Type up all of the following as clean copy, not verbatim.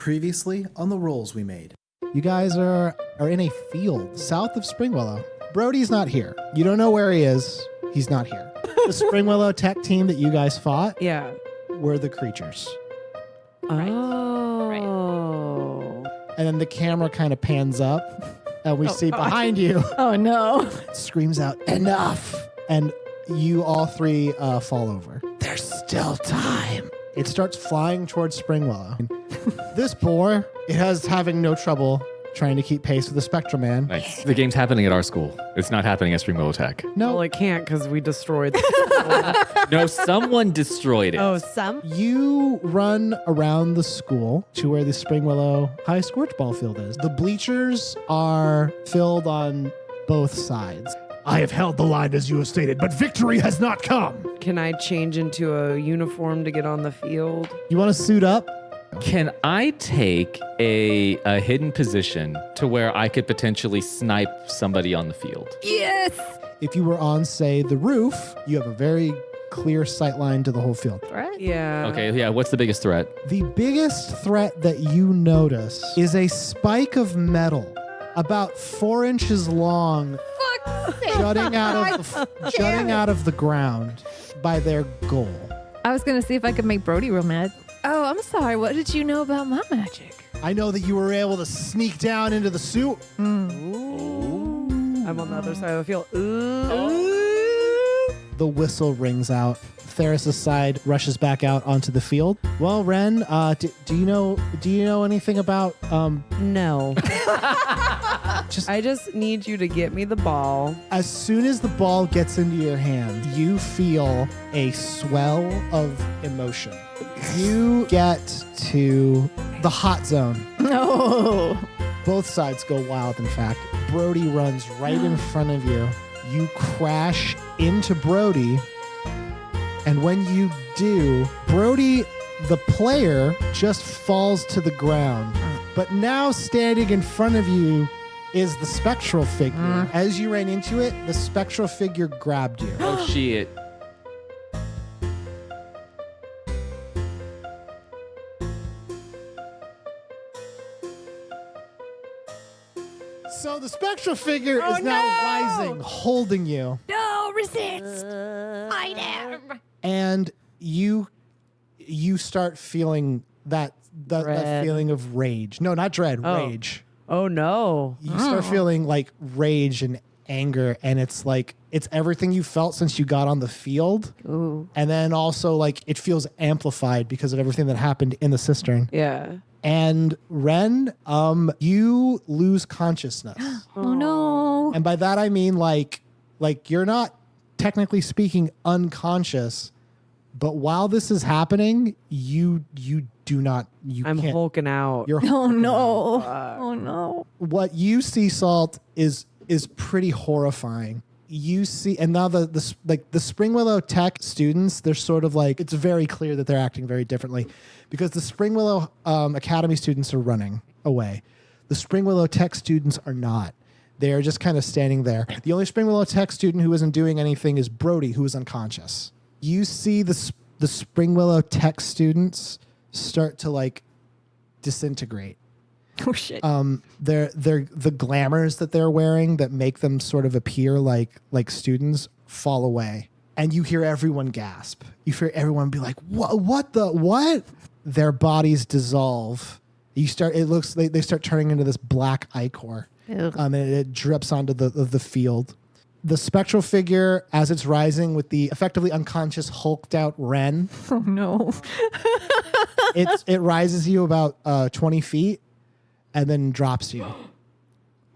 Previously on the rolls we made. You guys are in a field south of Springwillow. Brody's not here. You don't know where he is. He's not here. The Springwillow tech team that you guys fought were the creatures. Oh. And then the camera kind of pans up and we see behind you. Oh, no. It screams out, "Enough!" And you all three fall over. There's still time. It starts flying towards Springwillow. This boar, it has having no trouble trying to keep pace with the Spectrum Man. Nice. The game's happening at our school. It's not happening at Springwillow Tech. No, Well, it can't because we destroyed the No, someone destroyed it. Oh, some? you run around the school to where the Springwillow High Scorchball field is. The bleachers are filled on both sides. I have held the line as you have stated, but victory has not come. Can I change into a uniform to get on the field? You want to suit up? Can I take a hidden position to where I could potentially snipe somebody on the field? Yes! If you were on, say, the roof, you have a very clear sight line to the whole field. Right? Yeah. Okay, yeah, what's the biggest threat? The biggest threat that you notice is a spike of metal about 4 inches long jutting out of the ground by their goal. I was going to see if I could make Brody real mad. Oh, I'm sorry. What did you know about my magic? I know that you were able to sneak down into the suit. I'm on the other side of the field. The whistle rings out. Theris' side rushes back out onto the field. Well, Wren, do you know anything about No. I just need you to get me the ball. as soon as the ball gets into your hand, you feel a swell of emotion. You get to the hot zone. No. Both sides go wild, in fact. Brody runs right in front of you. You crash into Brody. And when you do, Brody, the player, just falls to the ground. But now standing in front of you is the spectral figure. As you ran into it, the spectral figure grabbed you. Oh, shit. So the spectral figure is now rising, holding you. No, resist. Fight him. And you start feeling that feeling of rage. No, not dread, rage. Oh, no. You start feeling like rage and anger, and it's everything you felt since you got on the field. Ooh. And then also like it feels amplified because of everything that happened in the cistern. Yeah. And Wren, you lose consciousness. Oh, no. And by that I mean like you're not technically speaking unconscious, but while this is happening, you I'm can't. hulking out. You're Oh, no. Oh, no. what you see, Salt, is pretty horrifying. You see, and now the Springwillow Tech students, they're sort of like, it's very clear that they're acting very differently because the Springwillow Academy students are running away. The Springwillow Tech students are not. They are just kind of standing there. The only Springwillow Tech student who isn't doing anything is Brody, who is unconscious. You see the Springwillow Tech students start to like disintegrate. Oh, shit. They're the glamours that they're wearing that make them sort of appear like students fall away, and you hear everyone gasp. You hear everyone be like, "What? Their bodies dissolve. It looks like they start turning into this black ichor, and it drips onto the field. The spectral figure, as it's rising with the effectively unconscious, hulked out Wren, Oh, no. it rises you about 20 feet. And then drops you.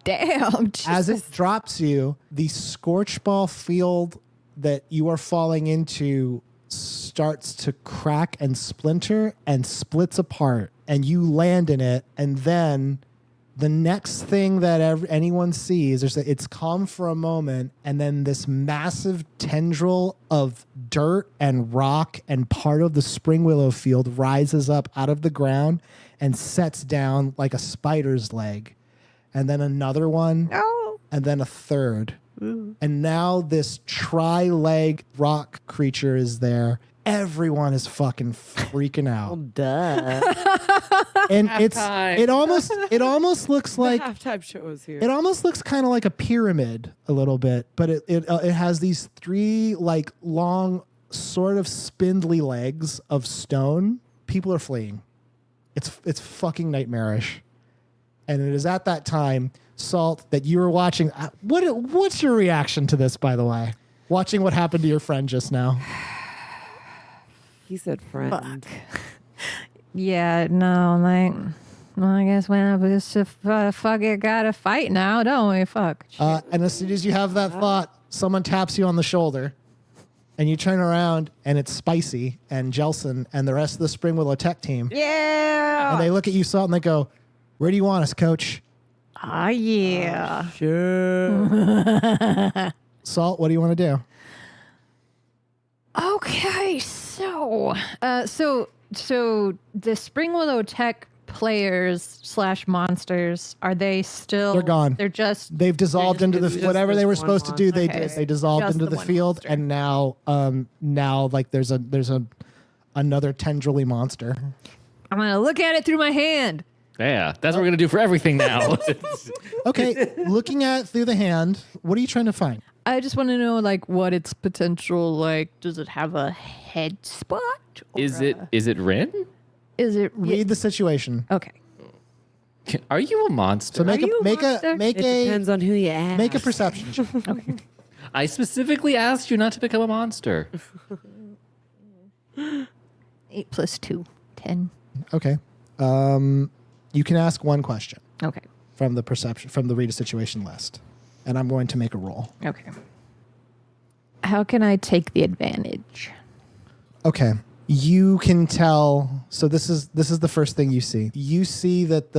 Damn. Jesus. As it drops you, the Scorchball field that you are falling into starts to crack and splinter and splits apart. And you land in it. And then the next thing that anyone sees is that it's calm for a moment. And then this massive tendril of dirt and rock and part of the Springwillow field rises up out of the ground and sets down like a spider's leg, and then another one, and then a third. And now this tri-leg rock creature is there, everyone is fucking freaking out. Duh. And Halftime. it almost looks like Halftime shows here. it almost looks kind of like a pyramid a little bit, but it has these 3 like long sort of spindly legs of stone. People are fleeing. It's fucking nightmarish. And it is at that time, Salt, that you were watching. What's your reaction to this, by the way? Watching what happened to your friend just now. He said friend. Yeah, no, like, well, I guess when I just fuck it, gotta fight now, don't we? Fuck. And as soon as you have that thought, someone taps you on the shoulder, and you turn around, and it's Spicy and Jelson and the rest of the Spring Willow Tech team. Yeah. And they look at you, Salt, and they go, "Where do you want us, Coach?" Ah, yeah. Sure. Salt, what do you want to do? Okay, so the Spring Willow Tech players / monsters, are they still? They're gone. They're just. They've dissolved into just whatever they were this one supposed to do. They monster. did. They dissolved Just into the the one field, monster. and now like there's another tendrily monster. I'm gonna look at it through my hand. Yeah, that's what we're gonna do for everything now. Okay, looking at it through the hand, what are you trying to find? I just want to know, like, what its potential, like, does it have a head spot? Is it Wren? Is it? Read the situation. Okay. Are you a monster? So make Are you a monster? It depends on who you ask. make a perception check. I specifically asked you not to become a monster. 8 + 2, 10. Okay. You can ask one question Okay. from the read a situation list, and I'm going to make a roll. Okay. How can I take the advantage? Okay. You can tell. So this is the first thing you see. You see that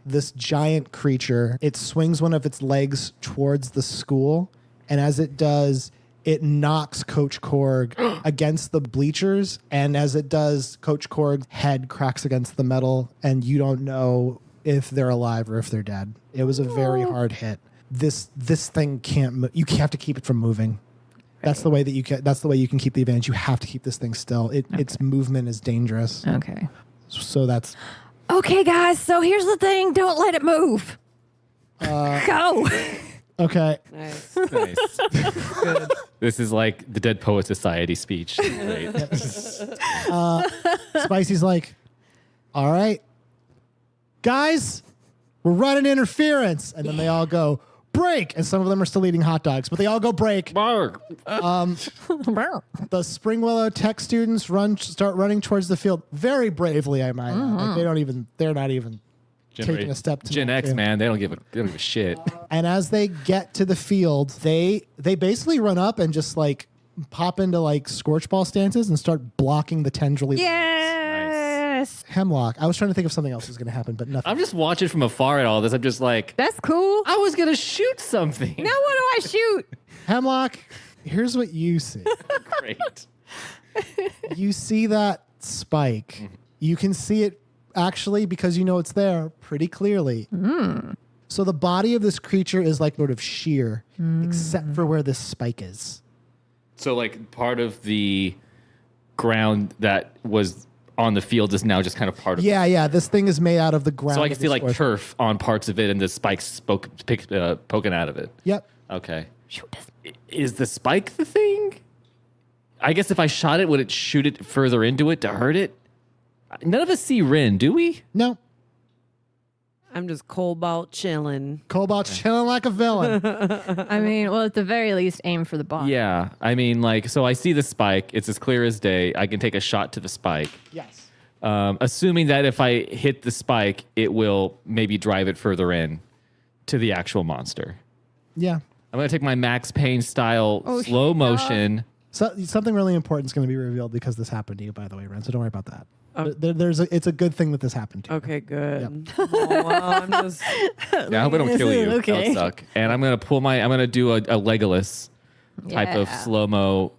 this giant creature, it swings one of its legs towards the school, and as it does, it knocks Coach Korg against the bleachers, and as it does, Coach Korg's head cracks against the metal, and you don't know if they're alive or if they're dead. It was a very hard hit. This thing can't move. You have to keep it from moving. That's the way that you can. That's the way you can keep the advantage. You have to keep this thing still. Its movement is dangerous. Okay. So that's Okay, guys. So here's the thing. Don't let it move. Go. okay. Nice. Nice. Good. This is like the Dead Poet Society speech. Right? Spicy's like, all right, guys, we're running interference. And then they all go, break. And some of them are still eating hot dogs, but they all go break. Bark. The Spring Willow Tech students start running towards the field very bravely, I might add. Like they're not even taking a step to Gen knock X, in. man, they don't give a shit. And as they get to the field, they basically run up and just like pop into like scorch ball stances and start blocking the tendrily. Yes. Hemlock. I was trying to think of something else was going to happen, but nothing. I'm just watching from afar at all this. I'm just like, That's cool. I was gonna shoot something. Now what do I shoot? Hemlock, here's what you see. Great. You see that spike. You can see it actually, because you know it's there, pretty clearly. So the body of this creature is like sort of sheer, except for where this spike is. So like part of the ground that was on the field is now just kind of part of it. Yeah. This thing is made out of the ground. So I can of see this like scorch- turf on parts of it and the spikes poking out of it. Yep. Okay. Shoot this. Is the spike the thing? I guess if I shot it, would it shoot it further into it to hurt it? None of us see Wren, do we? No. I'm just cobalt chilling. Cobalt's chilling like a villain. I mean, well, at the very least, aim for the bottom. Yeah. I mean, like, so I see the spike. It's as clear as day. I can take a shot to the spike. Yes. Assuming that if I hit the spike, it will maybe drive it further in to the actual monster. Yeah. I'm going to take my Max Payne style slow motion. So something really important is going to be revealed because this happened to you, by the way, Ren. So don't worry about that. It's a good thing that this happened to you. Okay, good. Oh, well, I'm just. Yeah, I hope I don't kill you. Okay. That would suck. And I'm going to do a Legolas type of Yeah. slow-mo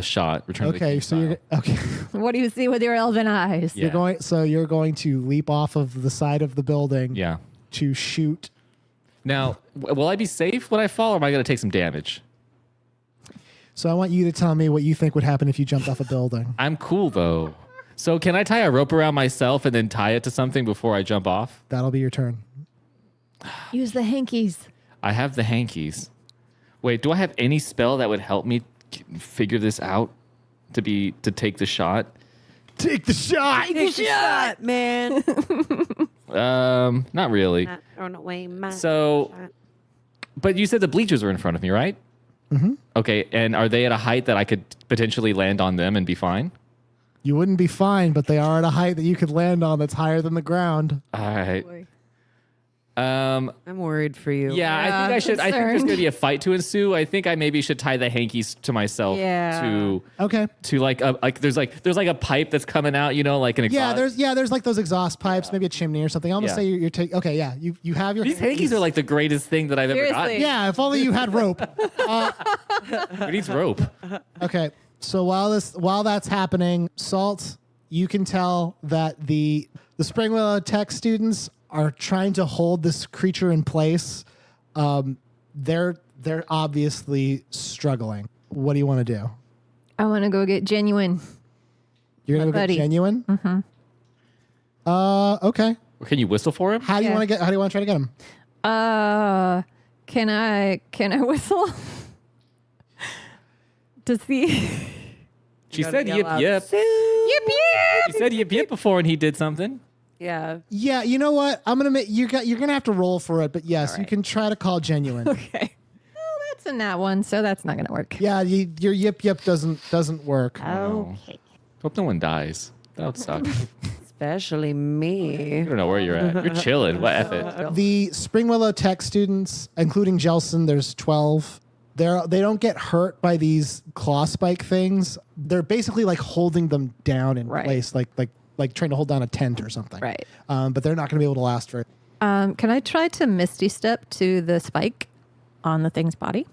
shot. Return of the Okay, King so you're style. okay. What do you see with your elven eyes? Yeah. You're going to leap off of the side of the building Yeah. to shoot. Now, will I be safe when I fall, or am I going to take some damage? So I want you to tell me what you think would happen if you jumped off a building. I'm cool though. So can I tie a rope around myself and then tie it to something before I jump off? That'll be your turn. Use the hankies. I have the hankies. Wait, do I have any spell that would help me figure this out to take the shot? Take the shot. Take a shot, man. Not really. Thrown away my So, but you said the bleachers are in front of me, right? Mm-hmm. Okay, and are they at a height that I could potentially land on them and be fine? You wouldn't be fine, but they are at a height that you could land on that's higher than the ground. All right. boy. I'm worried for you. Yeah, I think I should. I think there's concerned. going to be a fight to ensue. I think I maybe should tie the hankies to myself. Yeah. Okay. To like there's like a pipe that's coming out. You know, like an exhaust. There's like those exhaust pipes, maybe a chimney or something. I'm gonna Yeah. say you're taking. Okay, yeah, you have your These hankies are like the greatest thing that I've ever Seriously. gotten. Yeah, if only you had rope. Who needs rope? Okay, so while that's happening, Salt, you can tell that the Spring Willow Tech students are trying to hold this creature in place. They're obviously struggling. What do you want to do? I want to go get Genuine. You're gonna My go get buddy. Genuine. Mm-hmm. Okay. Can you whistle for him? How do you Yeah. want to get? How do you want to try to get him? Can I whistle? To see. She gotta said yell yip out, yip. Yip yip. She said yip yip before, and he did something. Yeah. Yeah, you know what? I'm gonna make you're gonna have to roll for it, but yes, you can try to call Genuine. Okay. Well, that's a nat one, so that's not gonna work. Yeah, your yip yip doesn't work. Okay. Hope no one dies. That would suck. Especially me. I don't know where you're at. You're chilling. What F it? The Spring Willow Tech students, including Jelson, there's 12. They don't get hurt by these claw spike things. They're basically like holding them down in Right. place, like trying to hold down a tent or something. Right. But they're not going to be able to last very. Can I try to Misty Step to the spike on the thing's body?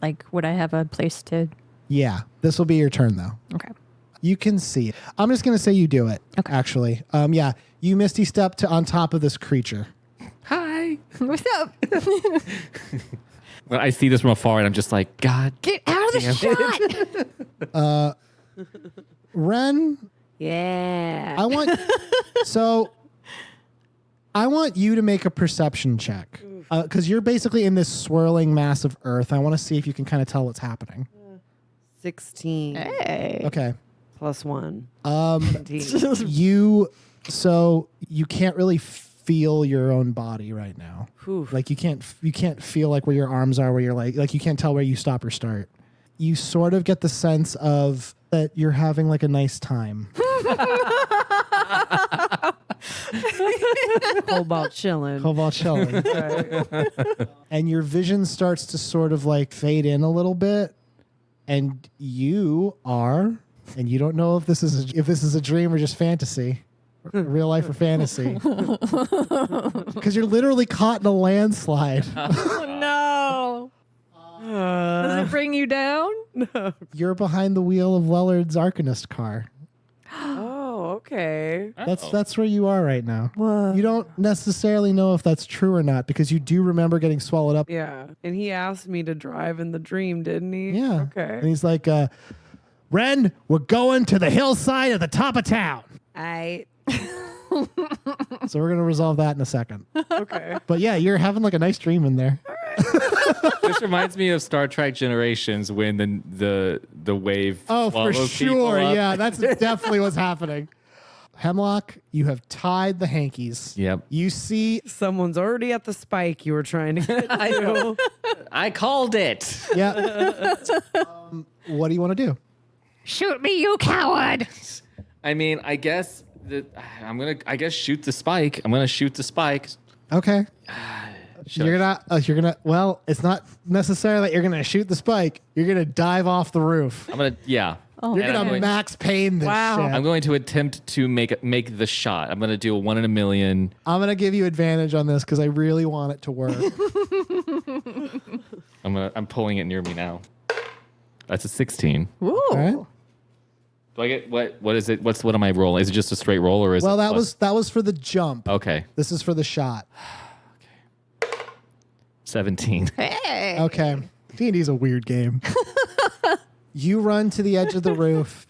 Like, would I have a place to? Yeah, this will be your turn though. Okay. You can see it. I'm just going to say you do it. Okay. Actually, yeah, you Misty Step to on top of this creature. Hi. What's up? When I see this from afar, and I'm just like, God. Get out of the shot. Wren, Yeah. I want you to make a perception check because you're basically in this swirling mass of earth. I want to see if you can kind of tell what's happening. 16 Hey. Okay. plus 1. 17. You can't really feel your own body right now. Oof. Like you can't feel like where your arms are, where you're like you can't tell where you stop or start. You sort of get the sense of that you're having like a nice time. Cobalt chilling. Cobalt chilling. And your vision starts to sort of like fade in a little bit, and you don't know if this is a dream or just fantasy, real life or fantasy, because you're literally caught in a landslide. Oh, no. Does it bring you down? You're behind the wheel of Wellard's Arcanist car. Oh, okay. That's where you are right now. Whoa. You don't necessarily know if that's true or not because you do remember getting swallowed up. Yeah. And he asked me to drive in the dream, didn't he? Yeah. Okay. And he's like, Wren, we're going to the hillside at the top of town. So we're going to resolve that in a second. Okay. But yeah, you're having like a nice dream in there. This reminds me of Star Trek Generations when the wave. Oh, for swallows people sure. up. Yeah, that's definitely what's happening. Hemlock, you have tied the hankies. Yep. You see, Someone's already at the spike you were trying to get to. I called it. yeah. What do you want to do? Shoot me, you coward. I mean, I guess shoot the spike. I'm gonna shoot the spike. Okay. Should You're I- gonna. Well, it's not necessarily that you're gonna shoot the spike. You're gonna dive off the roof. I'm gonna yeah. Oh, You're And gonna I'm going- max pain this Wow. shit. I'm going to attempt to make the shot. I'm gonna do a 1 in a million. I'm gonna give you advantage on this because I really want it to work. I'm pulling it near me now. That's a 16. Ooh. All right. Do I get what is it? What am I rolling? Is it just a straight roll or is Well, it that was for the jump. okay. This is for the shot. 17. Hey. Okay. D&D's a weird game. You run to the edge of the roof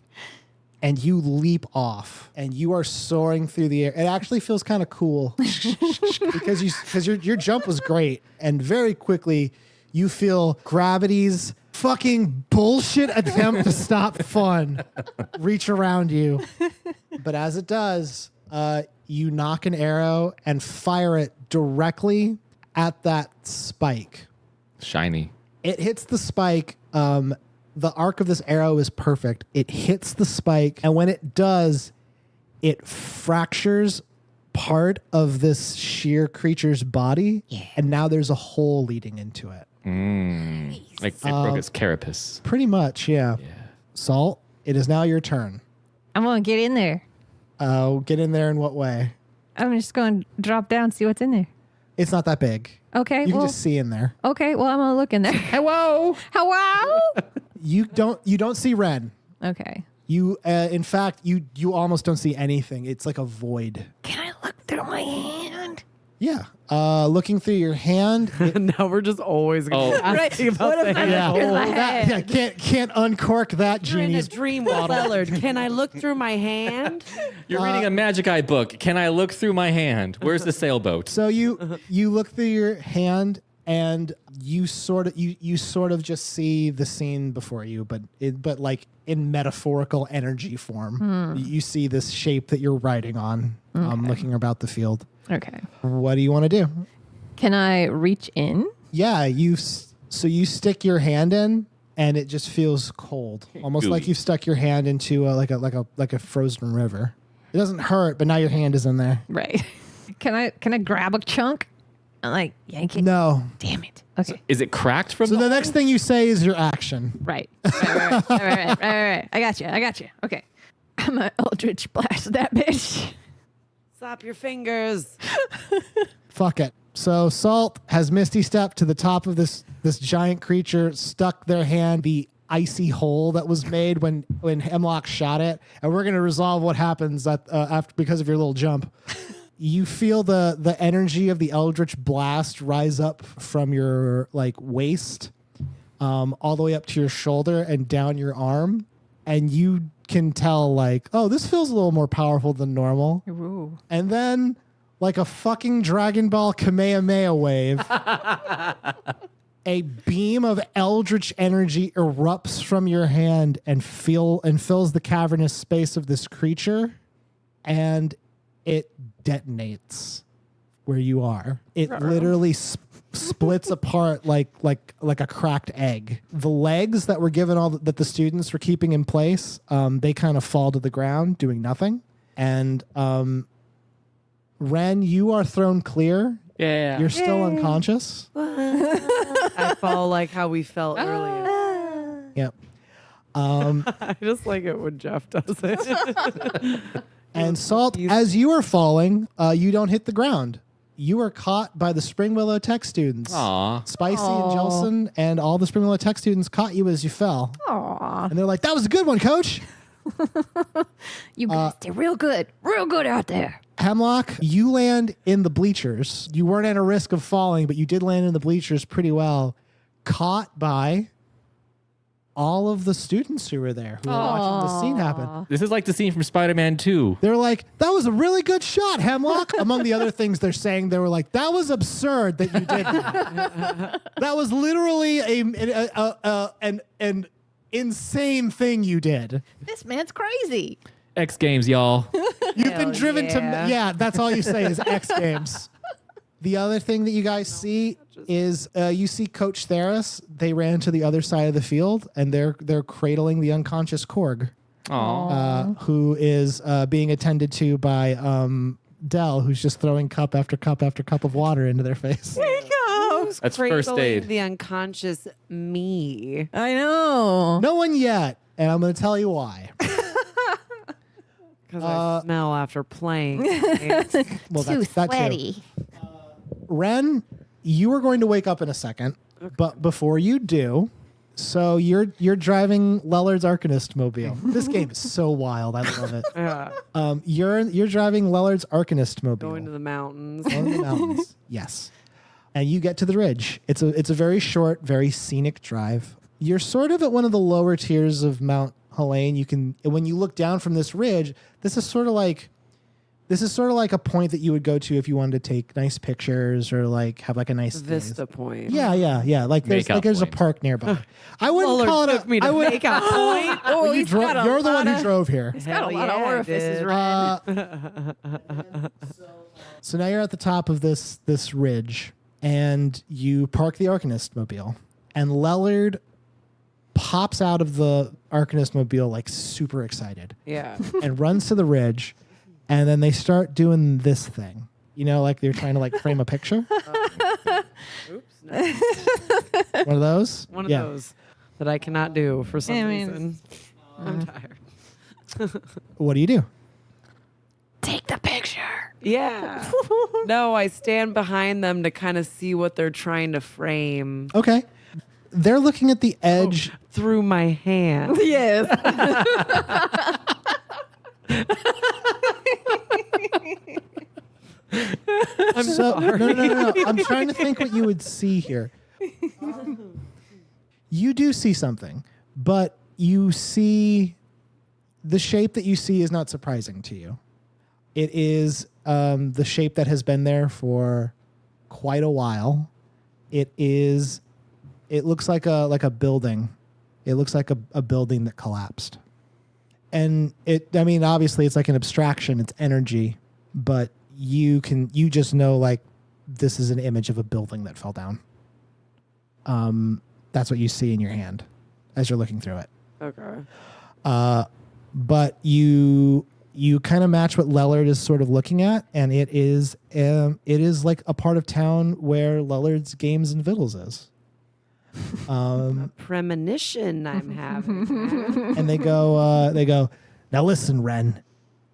and you leap off and you are soaring through the air. It actually feels kind of cool because your jump was great. And very quickly you feel gravity's fucking bullshit attempt to stop fun reach around you. But as it does, you knock an arrow and fire it directly at that spike. Shiny. It hits the spike. The arc of this arrow is perfect. It hits the spike, and when it does, it fractures part of this sheer creature's body, and now there's a hole leading into it. Like it broke its carapace. Pretty much, yeah. Salt, it is now your turn. I'm gonna get in there. Get in there in what way? I'm just gonna drop down, see what's in there. It's not that big. Okay. You can just see in there. Okay. Well, I'm gonna look in there. Hello. Hello. You don't see Wren. Okay. You, in fact, you almost don't see anything. It's like a void. Can I look through my hand? Yeah. Looking through your hand. Now we're just always going to ask you about What if the I hand. look in my That, hand? can't uncork that You're in a genie's dream with Lillard. Can I look through my hand? You're reading a Magic Eye book. Can I look through my hand? Where's the sailboat? So you look through your hand and you sort of just see the scene before you, but like in metaphorical energy form. You see this shape that you're riding on, looking about the field. Okay. What do you want to do? Can I reach in? Yeah, you stick your hand in and it just feels cold, almost like Gooey. you've stuck your hand into like a frozen river. It doesn't hurt, but now your hand is in there. Right. Can I grab a chunk? I'm like yank it. No. Damn it. Okay. Is it cracked from So the next thing you say is your action. Right. Right. I got you. Okay. I'm gonna Eldritch Blast that bitch. Slap your fingers. Fuck it. So Salt has Misty Step to the top of this giant creature, stuck their hand the icy hole that was made when Hemlock shot it, and we're gonna resolve what happens after because of your little jump. You feel the energy of the Eldritch Blast rise up from your like waist, all the way up to your shoulder and down your arm, and you can tell like, oh, this feels a little more powerful than normal. Ooh. And then, like a fucking Dragon Ball Kamehameha wave, a beam of eldritch energy erupts from your hand and fills the cavernous space of this creature, and it detonates where you are. It literally splits apart like a cracked egg. The legs that were given that the students were keeping in place, they kind of fall to the ground, doing nothing. And Wren, you are thrown clear. Yeah. You're still unconscious. I felt like how we felt earlier. Yep. I just like it when Jeff does it. And Salt, as you are falling, you don't hit the ground. You are caught by the Spring Willow Tech students. Aw. Spicy and Jelson and all the Spring Willow Tech students caught you as you fell. Aw. And they're like, that was a good one, coach. You guys did real good out there. Hemlock, you land in the bleachers. You weren't at a risk of falling, but you did land in the bleachers pretty well. Caught by all of the students who were there, who were watching the scene happen. This is like the scene from Spider-Man 2. They're like, that was a really good shot, Hemlock. Among the other things they're saying, they were like, that was absurd that you did that. That was literally an insane thing you did. This man's crazy. X Games, y'all. You've been driven to, yeah. that's all you say is X Games. The other thing that you guys see is you see Coach Theris. They ran to the other side of the field, and they're cradling the unconscious Korg, who is being attended to by Dell, who's just throwing cup after cup after cup of water into their face. That's first Cradling aid. The unconscious me. I know. No one yet, and I'm going to tell you why. Because I smell after playing. Well, Too that too. sweaty. Ren, you are going to wake up in a second, but before you do, so you're driving Lellard's Arcanist mobile. This game is so wild. I love it. Yeah. You're driving Lellard's Arcanist mobile. Going to the mountains. Going to the mountains. Yes. And you get to the ridge. It's a very short, very scenic drive. You're sort of at one of the lower tiers of Mount Helene. You can, when you look down from this ridge, this is sort of like a point that you would go to if you wanted to take nice pictures or like have like a nice Vista Point. Yeah. Like there's Makeout there's a point. park nearby. I wouldn't Mueller call it took me to I would, make a point. Oh, you drove, you're the one who drove here. He's got a lot of orifices, Uh, Ren. So now you're at the top of this ridge, and you park the Arcanist mobile, and Lellard pops out of the Arcanist mobile like super excited Yeah. and runs to the ridge, and then they start doing this thing. You know, like they're trying to like frame a picture. Oops. No. One of those. One of those that I cannot do for some I mean, reason. I'm tired. What do you do? Take the picture. Yeah. No, I stand behind them to kind of see what they're trying to frame Okay. They're looking at the edge. through my hand. Yes. So no. I'm trying to think what you would see here. You do see something, but you see the shape that you see is not surprising to you. It is the shape that has been there for quite a while. It looks like a building. It looks like a building that collapsed. And obviously it's like an abstraction, it's energy, but you just know like this is an image of a building that fell down. That's what you see in your hand as you're looking through it. Okay. But you kind of match what Lellard is sort of looking at, and it is like a part of town where Lellard's Games and Vittles is. Premonition I'm having. And they go, now listen, Wren,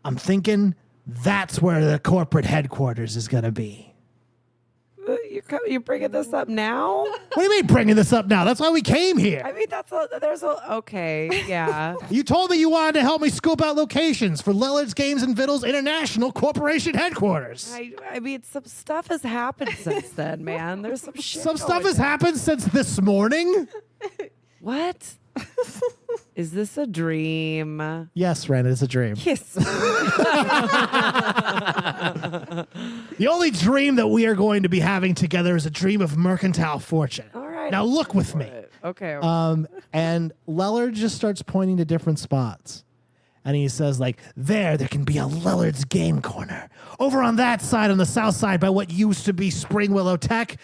I'm thinking that's where the corporate headquarters is going to be. You're bringing this up now? What do you mean bringing this up now? That's why we came here. I mean, okay, yeah. You told me you wanted to help me scope out locations for Lellard's Games and Vittles International Corporation headquarters. I mean, some stuff has happened since then, man. There's some shit. Some stuff going has happened since this morning. What? Is this a dream? Yes, Wren, it's a dream. Yes. The only dream that we are going to be having together is a dream of mercantile fortune. All right. Now look with me. Okay. And Lellard just starts pointing to different spots. And he says, like, there can be a Lellard's Game Corner. Over on that side, on the south side, by what used to be Spring Willow Tech,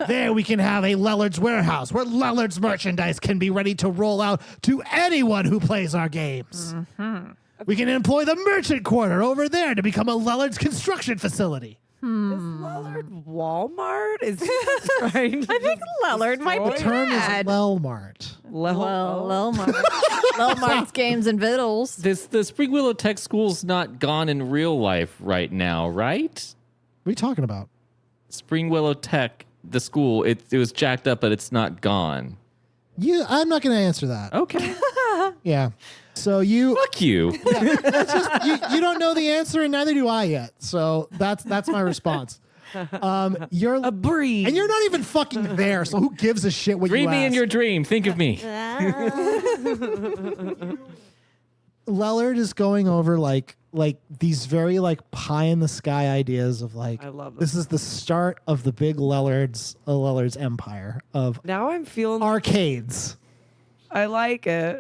there we can have a Lellard's Warehouse, where Lellard's merchandise can be ready to roll out to anyone who plays our games. Mm-hmm. We can employ the Merchant Quarter over there to become a Lellard's construction facility. Is Lellard Walmart? Is he trying to I think Lellard might The be term is bad. Lelmart. Lelmart's Games and Vittles. The Spring Willow Tech School's not gone in real life right now, right? What are you talking about? Spring Willow Tech, the school, it was jacked up, but it's not gone. I'm not going to answer that. Okay. Yeah. So you... Fuck you. It's just you don't know the answer, and neither do I yet. So that's my response. You're a breeze? and you're not even fucking there. So who gives a shit what Dream you me in ask? your dream. Think of me. Lellard is going over like these very like pie in the sky ideas of like I love this is the start of the big Lellard's empire of Now I'm feeling. arcades. I like it,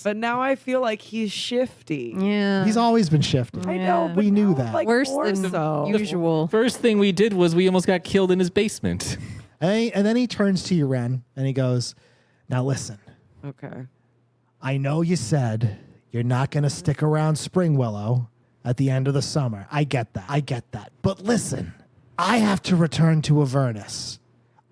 but now I feel like he's shifty. Yeah. He's always been shifting. I Yeah. know. But We knew now, that. Like, Worse more than so. usual. First thing we did was we almost got killed in his basement. And then he turns to you, Wren, and he goes, "Now listen. Okay. I know you said you're not going to stick around Spring Willow at the end of the summer. I get that. But listen, I have to return to Avernus.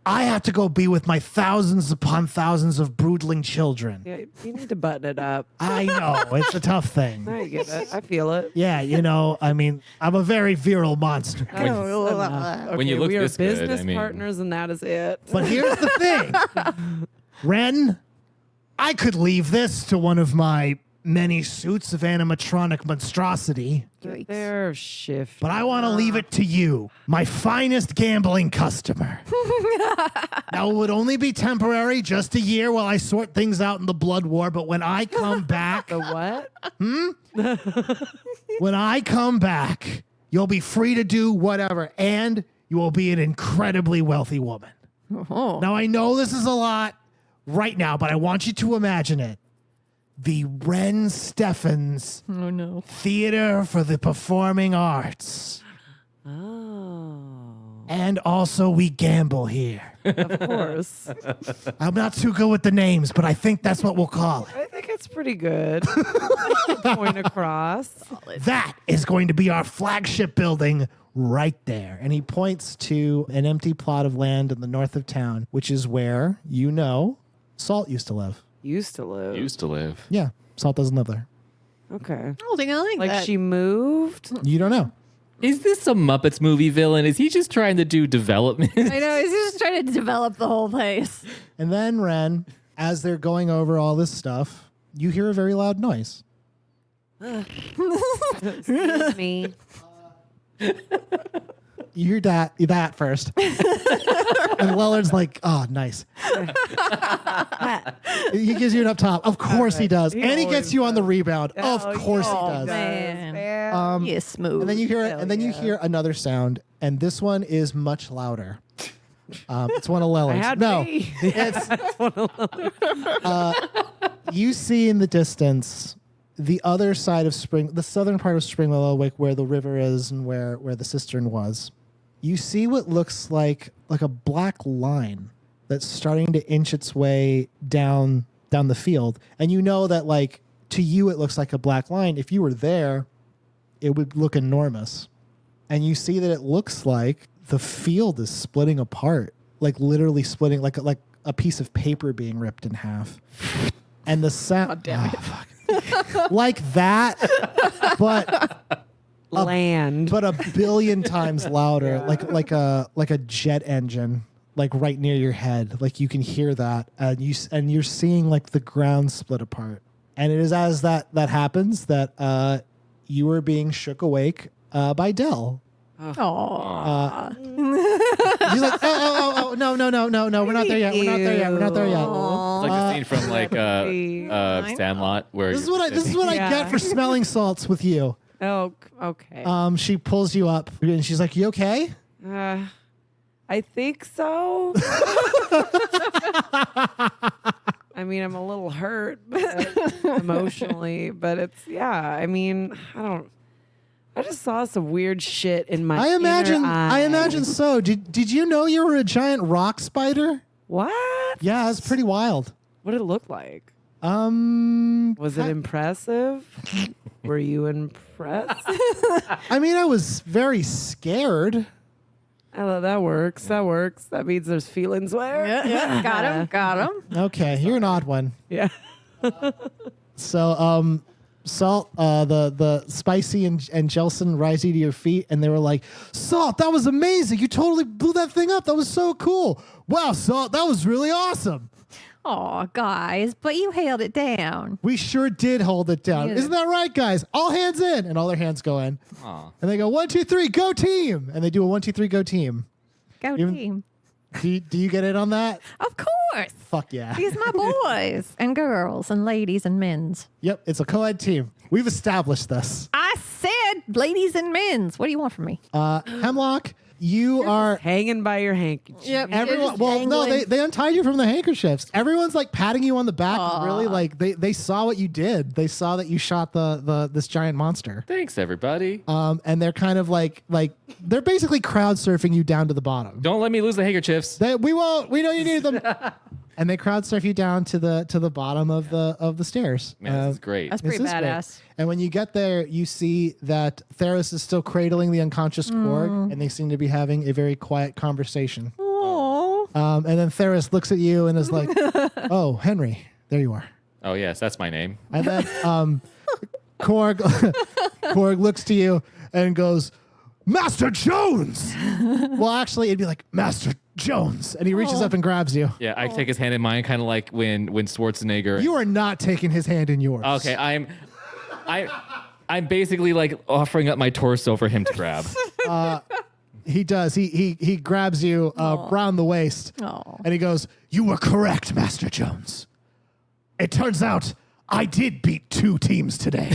I have to go be with my thousands upon thousands of broodling children. Yeah, you need to button it up. I know, it's a tough thing. I get it. I feel it. Yeah, I mean, I'm a very virile monster. Okay, When you look we are this good, business I mean- partners, and that is it. But here's the thing. Wren, I could leave this to one of my many suits of animatronic monstrosity, They're shifty. but I want to leave it to you, my finest gambling customer. Now, it would only be temporary, just a year while I sort things out in the blood war, but when I come back, The what? when I come back, you'll be free to do whatever, and you will be an incredibly wealthy woman. Oh. Now, I know this is a lot right now, but I want you to imagine it. The Wren Steffens Oh, no. Theater for the Performing Arts. Oh, And also, we gamble here. of course. I'm not too good with the names, but I think that's what we'll call it. I think it's pretty good. Point across. That is going to be our flagship building right there. And he points to an empty plot of land in the north of town, which is where, Salt used to live. Used to live. Used to live. Yeah, Salt doesn't live there. Okay. I don't think I like Like that. she moved? You don't know. Is this a Muppets movie villain? Is he just trying to do development? I know. He's just trying to develop the whole place. And then, Wren, as they're going over all this stuff, you hear a very loud noise. Excuse me. You hear that first. And Lillard's like, oh, nice. He gives you it up top. Of course he does. He And he always gets you on the rebound. Of Oh, course he yeah. does. Man. He is smooth. And then you hear it, Hell and then you yeah. hear another sound, and this one is much louder. It's one of Lillard's. had No, me. it's you see in the distance the other side of the southern part of Spring Willow, like where the river is and where the cistern was. You see what looks like a black line that's starting to inch its way down the field, and you know that like to you it looks like a black line. If you were there, it would look enormous. And you see that it looks like the field is splitting apart, like literally splitting, like a piece of paper being ripped in half. And the sound, like that, but Land. a billion times louder, like a jet engine, like right near your head. Like you can hear that, and you're seeing like the ground split apart. And it is as that happens that you are being shook awake by Dell. Aw. She's like, oh, no, we're not there yet. We're not there yet. We're not there yet. It's like the scene from like Sandlot where This is what I Yeah. get for smelling salts with you. Oh, okay. She pulls you up and she's like, "You okay?" I think so. I mean, I'm a little hurt emotionally, but it's, yeah. I mean, I just saw some weird shit in my I imagine inner eye. so. Did you know you were a giant rock spider? What? Yeah, it's pretty wild. What did it look like? Was it impressive? Were you impressed? I mean, I was very scared. Oh, that works. That means there's feelings there. Yeah. Got him. Okay, you're an odd one. Yeah. So, Salt, the Spicy and Jelson rise you to your feet, and they were like, "Salt, that was amazing! You totally blew that thing up. That was so cool! Wow, Salt, that was really awesome! Aw, guys, but you held it down. We sure did hold it down. Yeah. Isn't that right, guys? All hands in!" And all their hands go in, Aw. and they go 1, 2, 3, go team! And they do a 1, 2, 3, go team. Go Even- team. Do you get in on that? Of course. Fuck yeah! These my boys and girls and ladies and men's. Yep, it's a co-ed team. We've established this. I said ladies and men's. What do you want from me? Hemlock, you are. Hanging by your handkerchief. Yep. Everyone, well, no, they untied you from the handkerchiefs. Everyone's like patting you on the back. Really, like they saw what you did. They saw that you shot this giant monster. Thanks, everybody. And they're kind of like they're basically crowd surfing you down to the bottom. Don't let me lose the handkerchiefs. We won't. We know you need them. And they crowd surf you down to the bottom of the stairs. Man, this is great. That's This pretty is great. badass. And when you get there, you see that Theris is still cradling the unconscious Korg, and they seem to be having a very quiet conversation. Oh. And then Theris looks at you and is like, "Oh, Henry, there you are." Oh, yes, that's my name. And then Korg looks to you and goes, "Master Jones." Well, actually, it'd be like, Master Jones. And he reaches up and grabs you. Yeah, I take his hand in mine, kind of like when Schwarzenegger. You are not taking his hand in yours. Okay, I'm basically like offering up my torso for him to grab. He does. He grabs you around the waist. Aw. And he goes, "You were correct, Master Jones. It turns out I did beat 2 teams today."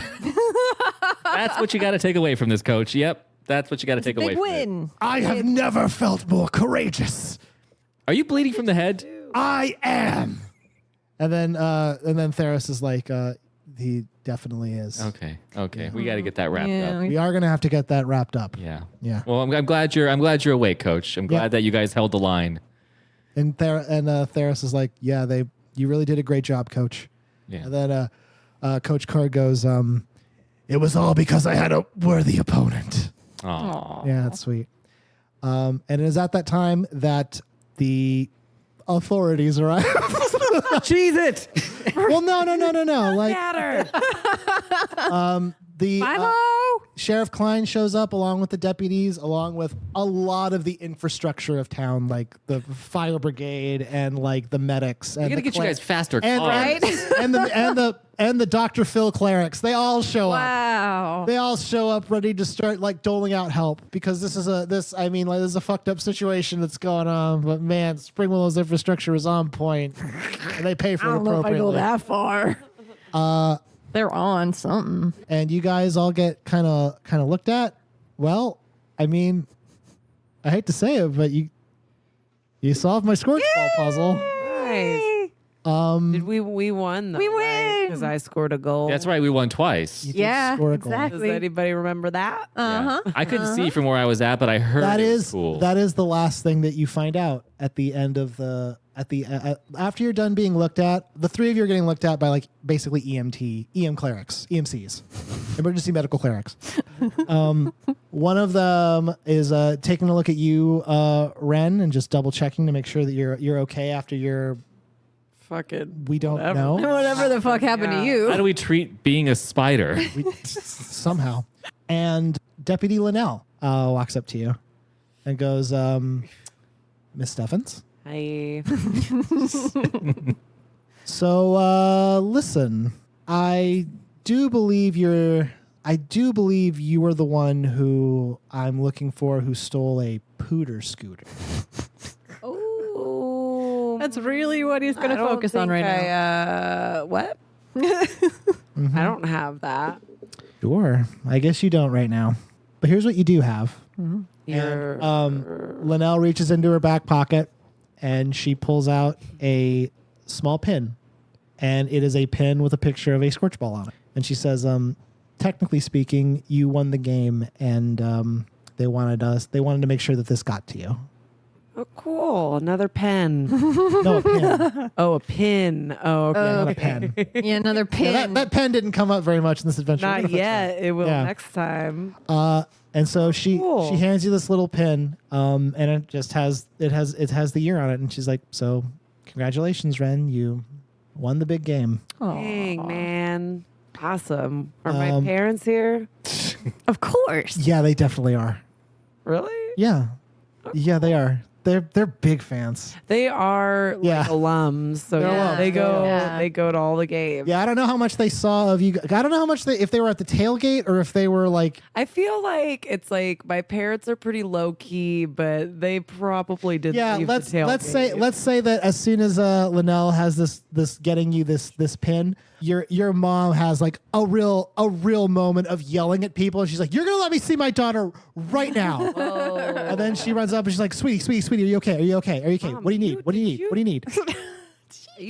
That's what you got to take away from this, Coach. Yep, that's what you got to take away Big from it. win. I have never felt more courageous. Are you bleeding from the head? I am. And then Theros is like, he definitely is. Okay. We got to get that wrapped Yeah. up. We are gonna have to get that wrapped up. Yeah. Yeah. Well, I'm glad you're awake, Coach. I'm glad that you guys held the line. And Theros is like, yeah, you really did a great job, Coach. Yeah. And then Coach Card goes, it was all because I had a worthy opponent. Aw. Yeah, that's sweet. And it is at that time that the authorities arrive. Cheese it. Well, no. Like Matter. the 5-0. Sheriff Klein shows up along with the deputies, along with a lot of the infrastructure of town, like the fire brigade and like the medics. And We got to the get you guys faster and, cars. and the Dr. Phil clerics. They all show up. Wow. They all show up ready to start like doling out help because this is a fucked up situation that's going on. But man, Spring Willow's infrastructure is on point, and they pay for it I don't know if I go appropriately. that far. They're on something. And you guys all get kind of looked at. Well, I mean, I hate to say it, but you solved my Scorch Ball puzzle. Nice. Did we won though? We win. Because I scored a goal. That's right. We won twice. You did Yeah, score a goal. Does exactly. anybody remember that? Uh-huh. I couldn't see from where I was at, but I heard That it was is cool. that is the last thing that you find out at the end of the after you're done being looked at. The 3 of you are getting looked at by like basically EM clerics, EMCs, emergency medical clerics. One of them is taking a look at you, Wren, and just double checking to make sure that you're okay after your. Fucking. We don't Whatever. know Whatever the fuck happened to Yeah. you. How do we treat being a spider? somehow. And Deputy Linnell walks up to you and goes, Miss Steffens. Hi. So listen, I do believe you were the one who I'm looking for who stole a pooter scooter. Oh. That's really what he's going to focus on right now. What? Mm-hmm. I don't have that. Sure. I guess you don't right now. But here's what you do have. You're, And Linnell reaches into her back pocket and she pulls out a small pin. And it is a pin with a picture of a Scorch Ball on it. And she says, technically speaking, you won the game and they wanted to make sure that this got to you. oh, cool. Another pen. No, a pin. Oh, a pin. Oh, okay. Not a pen. Yeah, another Yeah, pin. that pen didn't come up very much in this adventure. We're Not gonna fix yet. It will Yeah. next time. that. And so she Cool. hands you this little pin, and it just has the year on it, and she's like, "So, congratulations, Wren, you won the big game." Dang, man. Awesome. Are my Um, parents here? Of course. Yeah, they definitely are. Really? Yeah, they are. They're big fans. They are like Yeah. alums, so They're yeah, alums, they go yeah. they go to all the games. Yeah, I don't know how much they saw of you. I don't know how much if they were at the tailgate or if they were like. I feel like it's like my parents are pretty low key, but they probably did. Yeah, leave let's the tailgate. let's say that as soon as Linnell has this getting you this pin, your mom has like a real moment of yelling at people, and she's like, "You're gonna let me see my daughter right now." And then she runs up and she's like, "Sweetie, are you okay? Are you okay? Mom, What do you need? What do you need? you- What do you need?"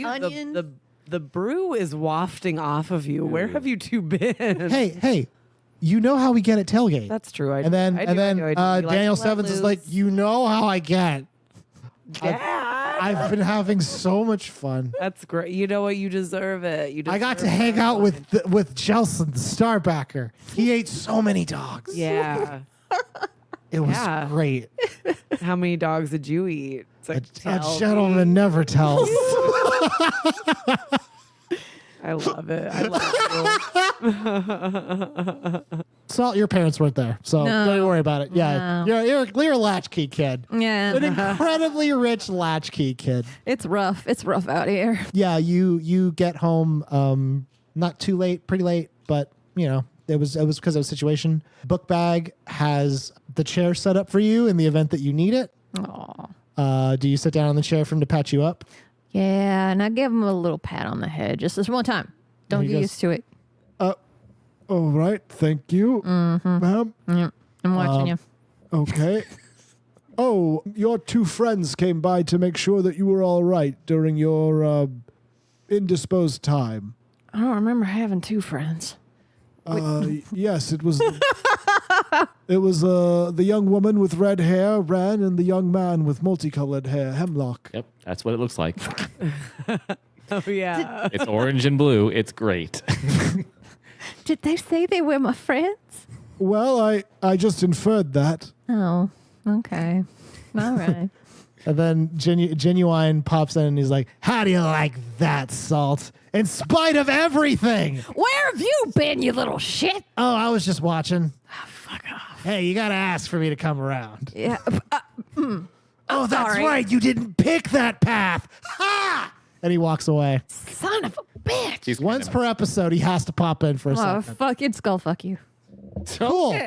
Onion. The brew is wafting off of you. Where have you two been? Hey, you know how we get at tailgate. That's true. And then I do. You like Danielle to let Stevens is loose. like, "You know how I get. Dad. I've been having so much fun. That's great. You know what? You deserve it. You. I got to deserve hang it. out with Jelson, the Starbacker. He ate so many dogs. Yeah. It was Yeah. great. How many dogs did you eat? It's like, A tell me. gentleman never tells. I love it. I love you. Salt, your parents weren't there, so No. don't worry about it. Yeah, No. you're a latchkey kid. Yeah. An incredibly rich latchkey kid. It's rough. It's rough out here. Yeah, you get home not too late, pretty late, but you know, it was because of a situation. Book bag has the chair set up for you in the event that you need it. Aw. Do you sit down on the chair for him to pat you up? Yeah, and I give him a little pat on the head just this one time. Don't he get goes, used to it. All right, thank you, ma'am. I'm watching you. Okay. Oh, your two friends came by to make sure that you were all right during your indisposed time. I don't remember having two friends. Yes, it was. It was the young woman with red hair, Wren, and the young man with multicolored hair, Hemlock. Yep, that's what it looks like. Oh yeah. It's orange and blue. It's great. Did they say they were my friends? Well, I just inferred that. Oh, okay. All right. And then Genuine pops in and he's like, "How do you like that, Salt? In spite of everything." Where have you been, you little shit? Oh, I was just watching. Fuck off. Hey, you gotta ask for me to come around. Yeah. Oh, that's sorry. right. You didn't pick that path. Ha! And he walks away. Son of a bitch. She's Once per episode, he has to pop in for a Oh, second. fucking skull fuck you. Cool.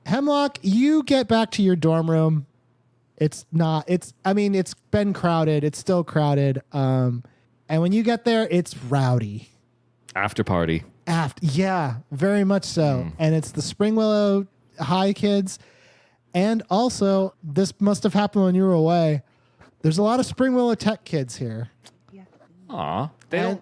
Hemlock, you get back to your dorm room. It's been crowded. It's still crowded. And when you get there, it's rowdy. After party. Yeah, very much so. And it's the Spring Willow High kids. And also, this must have happened when you were away. There's a lot of Spring Willow Tech kids here. Aw. They And,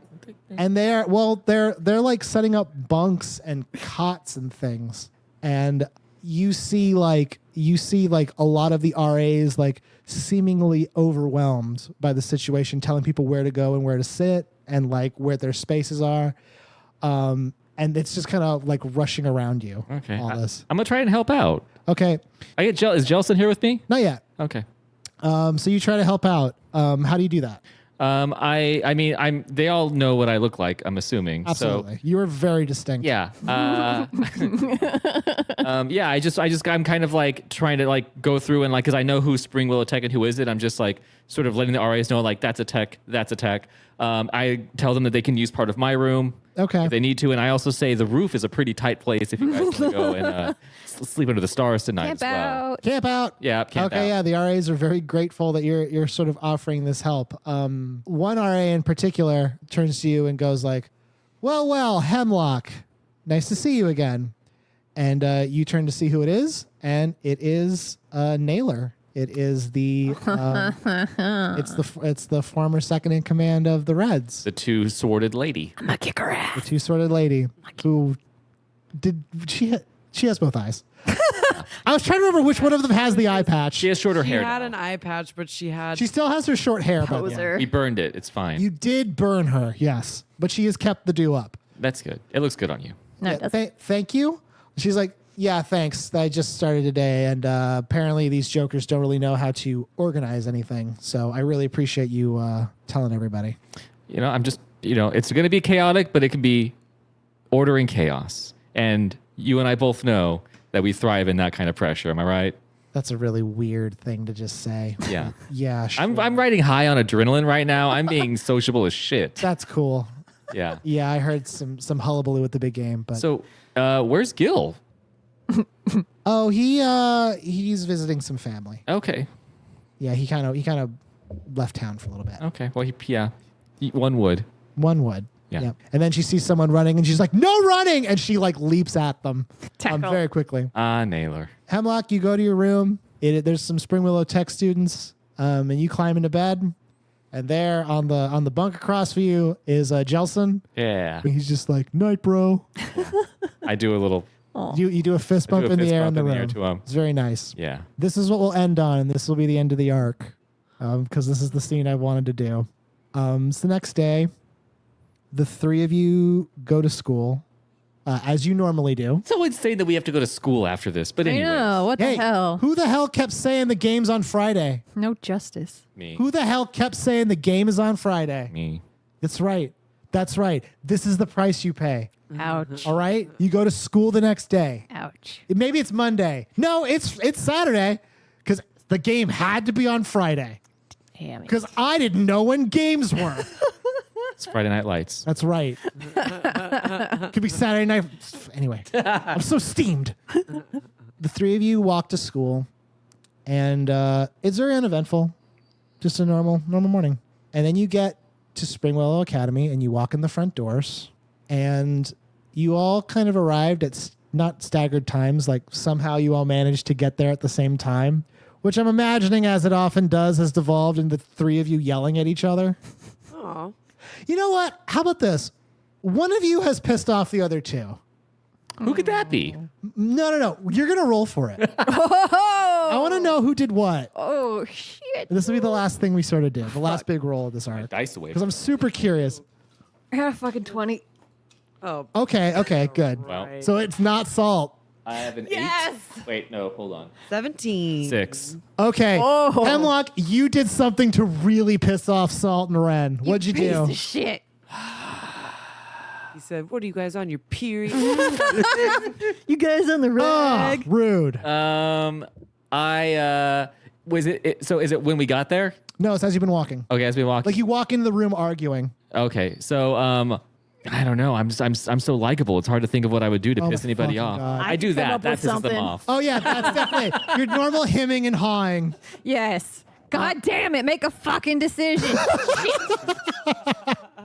don't. and they're like setting up bunks and cots and things. And you see like a lot of the RAs like seemingly overwhelmed by the situation, telling people where to go and where to sit and like where their spaces are. And it's just kind of like rushing around you. Okay. All this. I'm going to try and help out. Okay. I get Is Jelson here with me? Not yet. Okay. So you try to help out. How do you do that? They all know what I look like, I'm assuming. Absolutely. You are very distinct. So, yeah. I'm kind of like trying to like go through and like, cause I know who's Spring Willow Tech and who is it. I'm just like sort of letting the RAs know like, that's a tech. I tell them that they can use part of my room. Okay. If they need to. And I also say the roof is a pretty tight place if you guys want to go and sleep under the stars tonight Camp as well. out. Camp out. Yeah, camp okay, out. yeah, the RAs are very grateful that you're sort of offering this help. One RA in particular turns to you and goes like, well, Hemlock, nice to see you again. And you turn to see who it is, and it is Naylor. It is the it's the former second in command of the Reds, The two-sworded lady. I'm gonna kick her ass. the two-sworded lady who she has both eyes. I was trying to remember which one of them has the eye patch. She has shorter She hair had now. an eye patch, but she had. She still has her short hair. But yeah. Poser. We burned it. It's fine. You did burn her, yes, but she has kept the do up. That's good. It looks good on you. No, it Yeah, doesn't. thank you. She's like, yeah, thanks. I just started today, and apparently these jokers don't really know how to organize anything. So I really appreciate you telling everybody. I'm just, it's going to be chaotic, but it can be ordering chaos. And you and I both know that we thrive in that kind of pressure. Am I right? That's a really weird thing to just say. Yeah. Yeah, sure. I'm riding high on adrenaline right now. I'm being sociable as shit. That's cool. Yeah. Yeah, I heard some hullabaloo at the big game, but So, where's Gil? oh, he's visiting some family. Okay. Yeah, he kind of left town for a little bit. Okay. Well, one would. One would. Yeah. And then she sees someone running, and she's like, "No running!" And she like leaps at them Tackle. very quickly. Naylor. Hemlock, you go to your room. There's some Spring Willow Tech students, and you climb into bed. And there on the bunk across from you is Jelson. Yeah. He's just like, "Night, bro." I do a little. You do a fist bump in the air in the room. to him. It's very nice. Yeah. This is what we'll end on, and this will be the end of the arc, because this is the scene I wanted to do. It's the next day. The three of you go to school. as you normally do. It's always saying that we have to go to school after this, but I anyway. know. What the Hey, hell? who the hell kept saying the game's on Friday? No justice. Me. Who the hell kept saying the game is on Friday? Me. That's right. That's right. This is the price you pay. Ouch. All right? You go to school the next day. Ouch. Maybe it's Monday. No, it's Saturday because the game had to be on Friday Damn it. because I didn't know when games were. It's Friday Night Lights. That's right. Could be Saturday night. Anyway, I'm so steamed. The three of you walk to school, and it's very uneventful. Just a normal morning. And then you get to Springwell Academy, and you walk in the front doors, and you all kind of arrived at not staggered times. Like somehow you all managed to get there at the same time, which I'm imagining, as it often does, has devolved into three of you yelling at each other. Aw. You know what? How about this? One of you has pissed off the other two. Who could that be? No. You're going to roll for it. I want to know who did what. Oh, shit. This will be the last thing we sort of do. The last big roll of this arc. Dice away. Because I'm super curious. I got a fucking 20. Oh, Okay, good. Well, right. So it's not salt. I have an Yes! 8. Wait, no, hold on. 17. 6. Okay. Oh. Hemlock, you did something to really piss off Salt and Wren. What'd you Piece do? of shit. He said, "What are you guys on your period?" You guys on the Oh, rag. rude. Was it so is it when we got there? No, it's as you've been walking. Okay, as we walked. Like you walk into the room arguing. Okay, so I don't know. I'm so likable. It's hard to think of what I would do to Oh piss my anybody fucking off. God. I do come that. up That with pisses them something. off. Oh, yeah, that's definitely your normal hemming and hawing. Yes. God damn it. Make a fucking decision. Shit.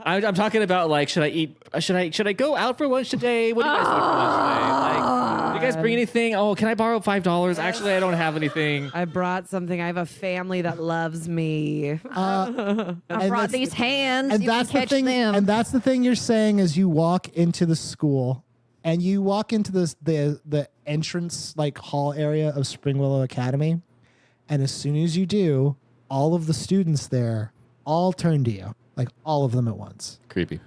I'm talking about like, should I eat? Should I go out for lunch today? What do you guys want for lunch today? Like, do you guys bring anything? Oh, can I borrow $5? Actually, I don't have anything. I brought something. I have a family that loves me. I And brought that's- these hands. And You that's can the catch thing. them. And that's the thing you're saying as you walk into the school, and you walk into the entrance like hall area of Spring Willow Academy, and as soon as you do, all of the students there all turn to you, like all of them at once, Creepy.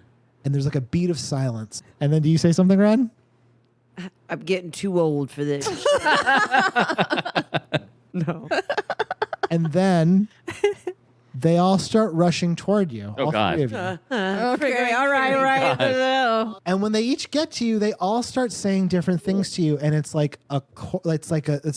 and there's like a beat of silence. And then do you say something, Ren? I'm getting too old for this. No. And then they all start rushing toward you. Oh, all God. three of you. Okay, all right. No. And when they each get to you, they all start saying different things to you, and it's like it's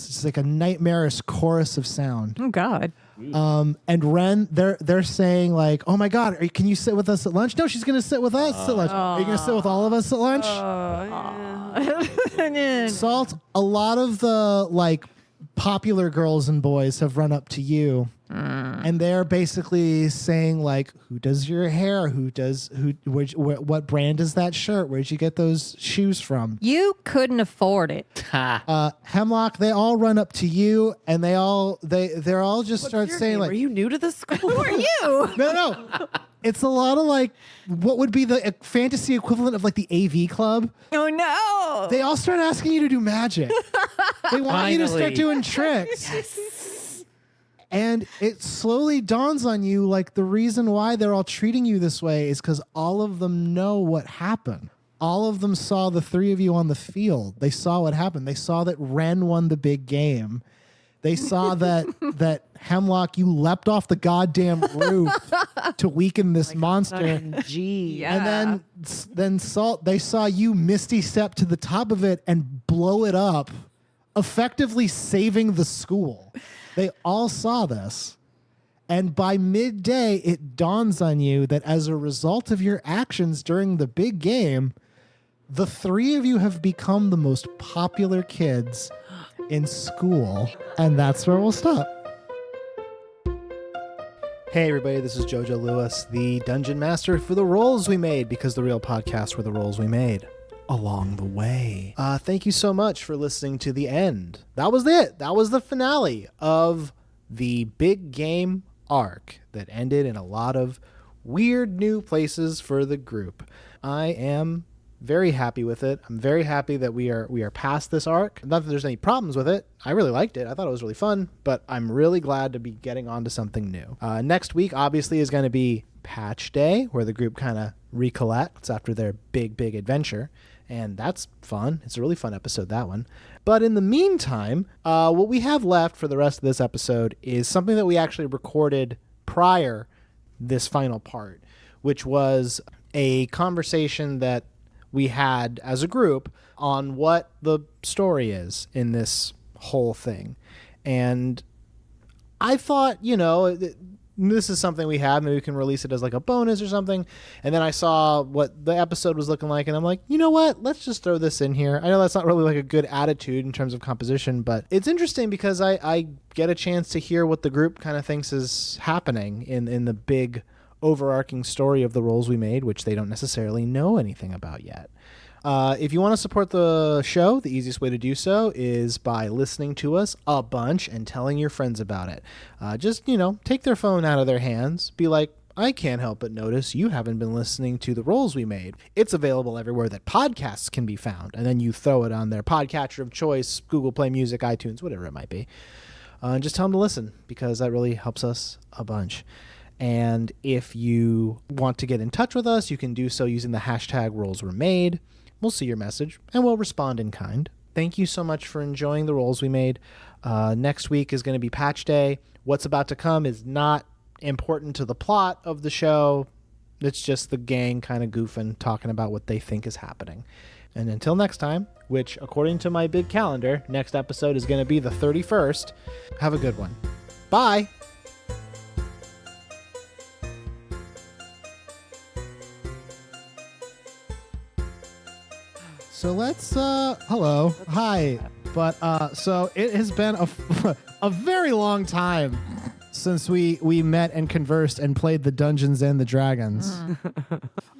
just like a nightmarish chorus of sound. Oh, God. And Ren, they're saying like, "Oh my God, can you sit with us at lunch?" No, she's gonna sit with us at lunch. Are you gonna sit with all of us at lunch? Salt, a lot of the like popular girls and boys have run up to you. And they're basically saying like, who does your hair? What brand is that shirt? Where'd you get those shoes from? You couldn't afford it. Hemlock, they all run up to you and they're all just start saying Are like, you new to the school? Who are you? no. It's a lot of like, what would be the fantasy equivalent of like the AV club? Oh, no. They all start asking you to do magic. They want you to start Finally. doing tricks. And it slowly dawns on you like the reason why they're all treating you this way is because all of them know what happened. All of them saw the three of you on the field. They saw what happened. They saw that Wren won the big game. They saw that Hemlock, you leapt off the goddamn roof to weaken this monster. Gee. Yeah. And then Salt, they saw you misty step to the top of it and blow it up, effectively saving the school. They all saw this. And by midday, it dawns on you that as a result of your actions during the big game, the three of you have become the most popular kids in school. And that's where we'll stop. Hey everybody, this is Jojo Lewis, the Dungeon Master for the Rolls We Made, because the real podcasts were the rolls we made along the way. Thank you so much for listening to the end. That was it. That was the finale of the big game arc that ended in a lot of weird new places for the group. I am very happy with it. I'm very happy that we are past this arc. Not that there's any problems with it. I really liked it. I thought it was really fun, but I'm really glad to be getting on to something new. Next week, obviously, is going to be Patch Day, where the group kind of recollects after their big adventure. And that's fun. It's a really fun episode, that one. But in the meantime, what we have left for the rest of this episode is something that we actually recorded prior this final part, which was a conversation that we had as a group on what the story is in this whole thing. And I thought, this is something we have. Maybe we can release it as like a bonus or something. And then I saw what the episode was looking like, and I'm like, you know what? Let's just throw this in here. I know that's not really like a good attitude in terms of composition, but it's interesting because I get a chance to hear what the group kind of thinks is happening in the big overarching story of the roles we made, which they don't necessarily know anything about yet. If you want to support the show, the easiest way to do so is by listening to us a bunch and telling your friends about it. Just, take their phone out of their hands. Be like, I can't help but notice you haven't been listening to the roles we made. It's available everywhere that podcasts can be found. And then you throw it on their podcatcher of choice, Google Play Music, iTunes, whatever it might be. And just tell them to listen, because that really helps us a bunch. And if you want to get in touch with us, you can do so using the hashtag #RolesWereMade. We'll see your message, and we'll respond in kind. Thank you so much for enjoying the roles we made. Next week is going to be Patch Day. What's about to come is not important to the plot of the show. It's just the gang kind of goofing, talking about what they think is happening. And until next time, which, according to my big calendar, next episode is going to be the 31st, have a good one. Bye! So let's, hello, hi. But, so it has been a very long time since we met and conversed and played the Dungeons and the Dragons.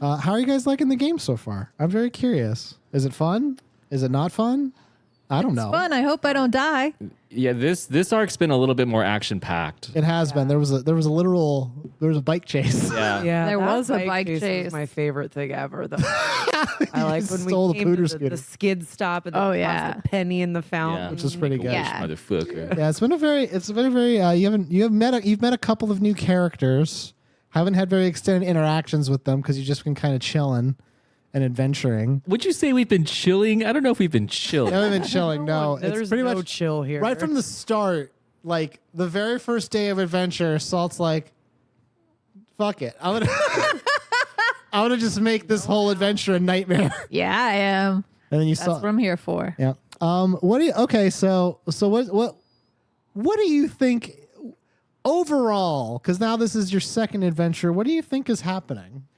How are you guys liking the game so far? I'm very curious. Is it fun? Is it not fun? I don't know. Fun. I hope I don't die. Yeah, this arc's been a little bit more action packed. It has been. There was a bike chase. Yeah, There that was a bike was chase. my favorite thing ever, though. I like when stole we the came pooter to scooter. the skid stop and yeah. the penny in the fountain. Which is pretty good. Yeah. Motherfucker. Yeah, it's been a very you've met a couple of new characters. Haven't had very extended interactions with them because you've just been kind of chilling and adventuring. Would you say we've been chilling? I don't know if we've been chilling. We haven't been chilling. No, There's it's pretty no much chill here. right from the start. Like the very first day of adventure, Salt's like, "Fuck it, I'm gonna just make this whole adventure a nightmare." Yeah, I am. And then you That's saw. what I'm here for. Yeah. What do you? Okay. So what do you think overall? Because now this is your second adventure. What do you think is happening?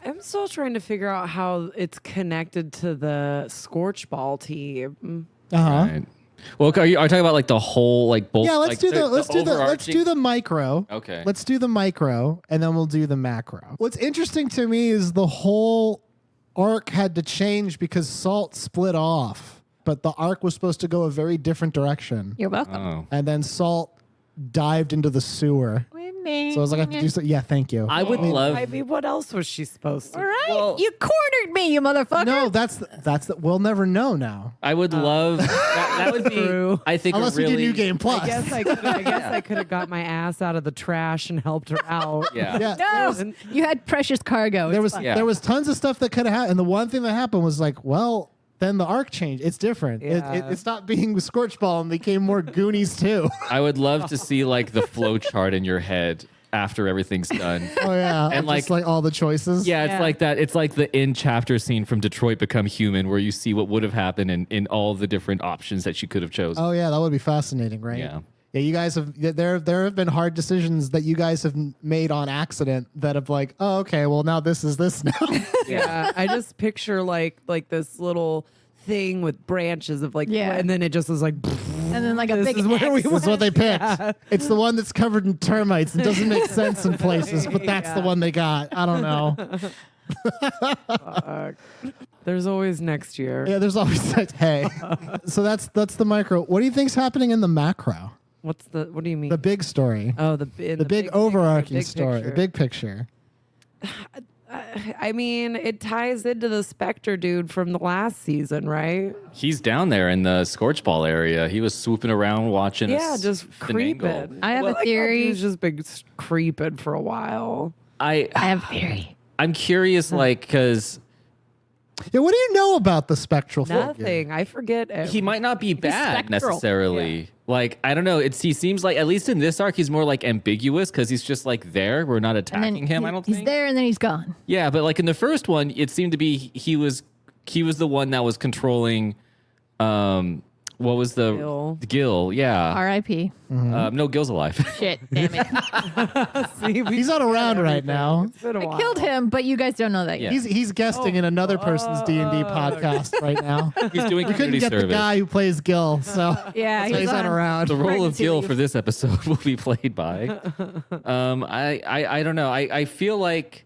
I'm still trying to figure out how it's connected to the Scorch Ball team. Right. Well, are you talking about like the whole like both? Yeah, let's like, let's do the micro. Okay. Let's do the micro, and then we'll do the macro. What's interesting to me is the whole arc had to change because Salt split off, but the arc was supposed to go a very different direction, You're welcome. Oh. and then Salt dived into the sewer. So I was like, I have to do so. Yeah, thank you. I would love. I mean, what else was she supposed to? All right. Well- You cornered me, you motherfucker. No, that's we'll never know now. I would love. That would be. True. I think Unless a really. we do New Game Plus. I guess I could have got my ass out of the trash and helped her out. Yeah. Yeah. No, you had precious cargo. There It's was fine. Yeah. there was tons of stuff that could have happened, and the one thing that happened was like, well, then the arc changed. It's different. Yeah. It stopped being Scorch Ball and became more Goonies too. I would love to see like the flow chart in your head after everything's done. Oh yeah, And, just like all the choices. Yeah, it's Yeah. like that. It's like the end chapter scene from Detroit Become Human, where you see what would have happened in all the different options that you could have chosen. Oh yeah, that would be fascinating, right? Yeah. Yeah, you guys have there have been hard decisions that you guys have made on accident that have like, oh okay, well now this is this now. Yeah, I just picture like this little thing with branches of like, Yeah. and then it just was like, and then like a this big is where we X. That's what they picked. It's the one that's covered in termites and doesn't make sense in places, but that's the one they got. I don't know. there's always next year. Yeah, there's always that. Hey, so that's the micro. What do you think's happening in the macro? What do you mean? The big story. Oh, the big overarching big story. picture. The big picture. I mean, it ties into the Spectre dude from the last season, right? He's down there in the Scorch Ball area. He was swooping around watching Yeah, us just finagle. creeping. I have a I thought theory. He's just been creeping for a while. I have a theory. I'm curious, like, because Yeah, what do you know about the spectral figure? Nothing. I forget. He might not be bad spectral. necessarily. Yeah. Like, I don't know. He seems like, at least in this arc, he's more like ambiguous because he's just like there. We're not And then attacking him, I don't he's think. there and then he's gone. Yeah, but like in the first one, it seemed to be he was the one that was controlling what was the Gil, yeah. R.I.P. No, Gil's alive. Shit, damn it. See, we He's not around right everything. now. It's been a I while. killed him, but you guys don't know that yet. He's guesting in another person's D&D podcast right now. He's doing We couldn't community get the service. guy who plays Gil, so Yeah, so he's not on around. The role of pregnancy Gil leave. for this episode will be played by. I don't know. I feel like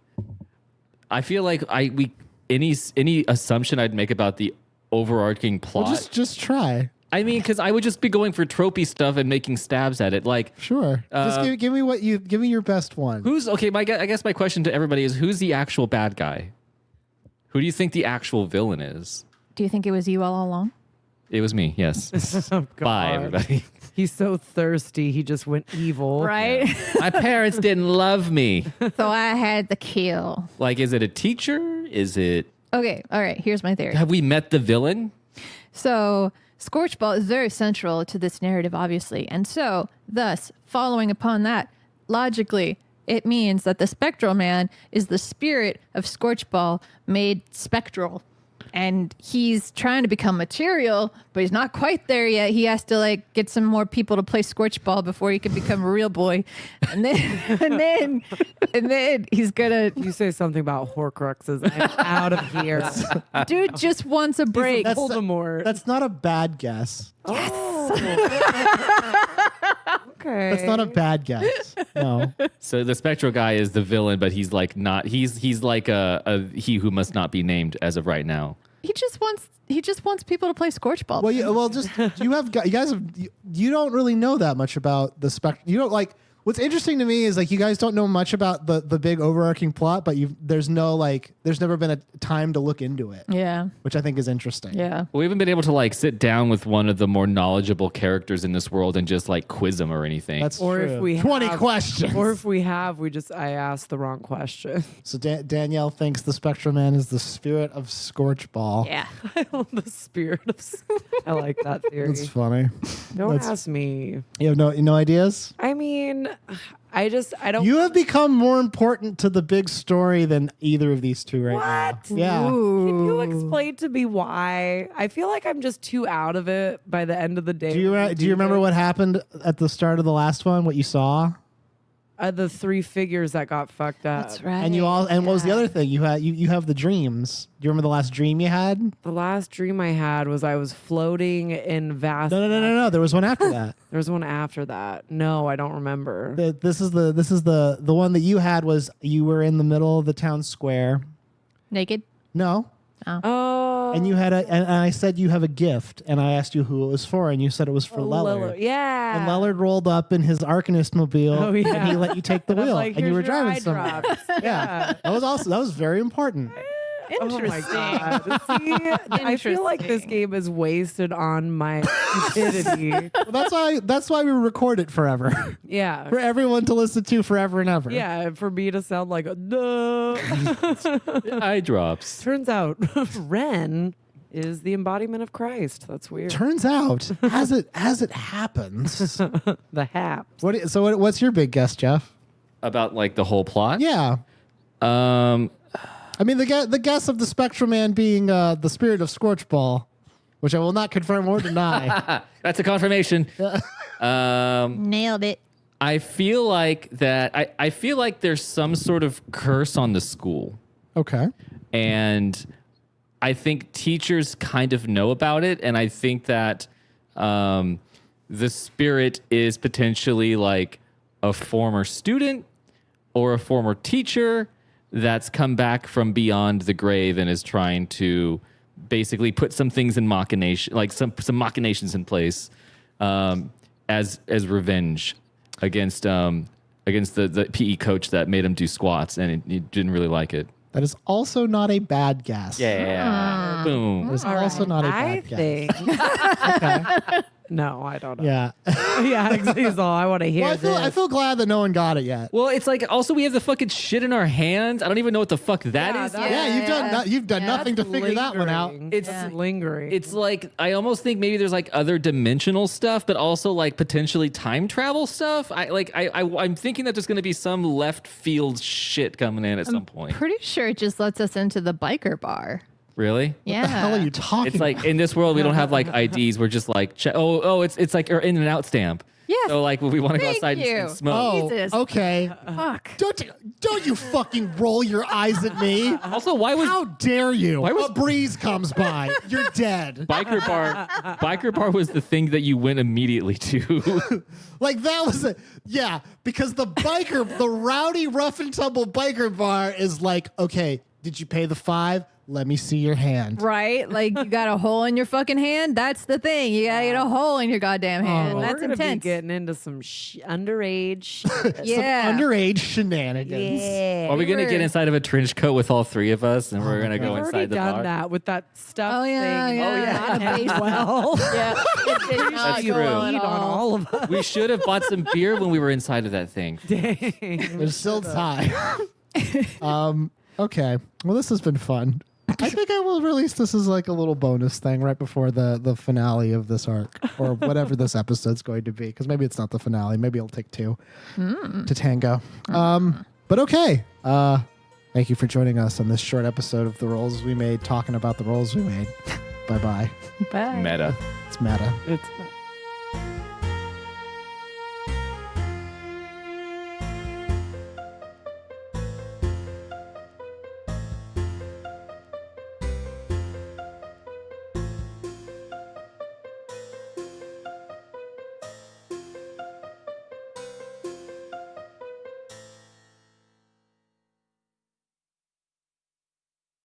any assumption I'd make about the overarching plot. Well, just try. I mean, because I would just be going for tropey stuff and making stabs at it. Like, Sure. Just give me your best one. who's okay? I guess my question to everybody is, who's the actual bad guy? Who do you think the actual villain is? Do you think it was you all along? It was me. Yes. Oh, Bye, God. everybody. He's so thirsty. He just went evil. Right? My parents didn't love me. So I had the kill. Like, is it a teacher? Is it? Okay, all right, here's my theory. Have we met the villain? So Scorchball is very central to this narrative, obviously. And so, thus, following upon that, logically, it means that the Spectral Man is the spirit of Scorchball made spectral. And he's trying to become material, but he's not quite there yet. He has to like get some more people to play Scorchball before he can become a real boy. And then he's gonna You say something about Horcruxes. I'm out of here. dude just wants a break. That's- Voldemort. That's not a bad guess. Okay. That's not a bad guess. No. So the spectral guy is the villain, but he's like not. He's like a he who must not be named as of right now. He just wants people to play Scorchball. Well, just you guys you don't really know that much about the spectrum. You don't like. What's interesting to me is like you guys don't know much about the big overarching plot, but there's never been a time to look into it, Yeah. which I think is interesting. Yeah. We haven't been able to like sit down with one of the more knowledgeable characters in this world and just like quiz him or anything. That's Or true. if we 20 have- questions. Or if we have, I asked the wrong question. So Danielle thinks the Spectral Man is the spirit of Scorchball. Yeah. The spirit of. I like that theory. That's funny. Don't that's- ask me. You have no ideas? I mean, I don't. You have become more important to the big story than either of these two right What? now. Yeah. Can you explain to me why? I feel like I'm just too out of it by the end of the day. Do you remember this. what happened at the start of the last one? What you saw? The three figures that got fucked up. That's right. And what was the other thing? You have the dreams. Do you remember the last dream you had? The last dream I had was I was floating in vast. No. There was one after that. There was one after that. No, I don't remember. This is the one that you had was you were in the middle of the town square. Naked. No. Oh. And you had and I said you have a gift, and I asked you who it was for, and you said it was for Lellard. Yeah. And Lellard rolled up in his Arcanist mobile, Oh, yeah. and he let you take the And I'm wheel, like, and you were "Here's your driving eye somewhere. drops." Yeah, that was very important. Oh my god! See, I feel like this game is wasted on my stupidity. Well, that's why we record it forever, Yeah, for everyone to listen to forever and ever. yeah. And for me to sound like a no. Eye drops. Turns out, Wren is the embodiment of Christ. That's weird. Turns out, as it happens, The hap. what's your big guess, Jeff? About like the whole plot. Yeah, I mean the guess of the Spectral Man being the spirit of Scorchball, which I will not confirm or deny. That's a confirmation. Nailed it. I feel like that. I feel like there's some sort of curse on the school, Okay. and I think teachers kind of know about it, and I think that the spirit is potentially like a former student or a former teacher that's come back from beyond the grave and is trying to basically put some things in machination, like some machinations in place as revenge against the PE coach that made him do squats, and he didn't really like it. That is also not a bad guess. Yeah. Boom. That is also not a I bad guess. think No, I don't know. Yeah. Yeah, exactly. That's all I want to hear. Well, I feel glad that no one got it yet. Well, it's like also we have the fucking shit in our hands. I don't even know what the fuck that is. You've done nothing to figure that one out. It's lingering. It's like I almost think maybe there's like other dimensional stuff, but also like potentially time travel stuff. I'm thinking that there's going to be some left field shit coming in at some point. Pretty sure it just lets us into the biker bar. Really? Yeah. What the hell are you talking It's like in this world we don't have like IDs. We're just like it's like our in and out stamp. Yeah. So like when we want to go Thank outside you. and smoke. Oh, Jesus. okay. Fuck. Don't you fucking roll your eyes at me. Also, why was How dare you? Why was- a breeze comes by. You're dead. Biker bar was the thing that you went immediately to. Like that was because the rowdy rough and tumble biker bar is like, okay, did you pay the $5? Let me see your hand. Right? Like you got a hole in your fucking hand? That's the thing. You gotta get a hole in your goddamn hand. Well, That's we're gonna intense. be getting into some underage shit. Yeah. Some underage shenanigans. Yeah. Are we gonna get inside of a trench coat with all three of us, and we're gonna go We've already inside the done bar? that with that stuff Oh, yeah, thing. yeah. Not as well. Yeah. It did not That's go true. well at Eat on all. all of us. We should have bought some beer when we were inside of that thing. Dang. There's still time. Okay. Well, this has been fun. I think I will release this as like a little bonus thing right before the finale of this arc or whatever this episode's going to be. Because maybe it's not the finale. Maybe it'll take two to tango. But okay. Thank you for joining us on this short episode of The Rolls We Made, talking about the rolls we made. Bye-bye. Bye. Meta. It's meta. It's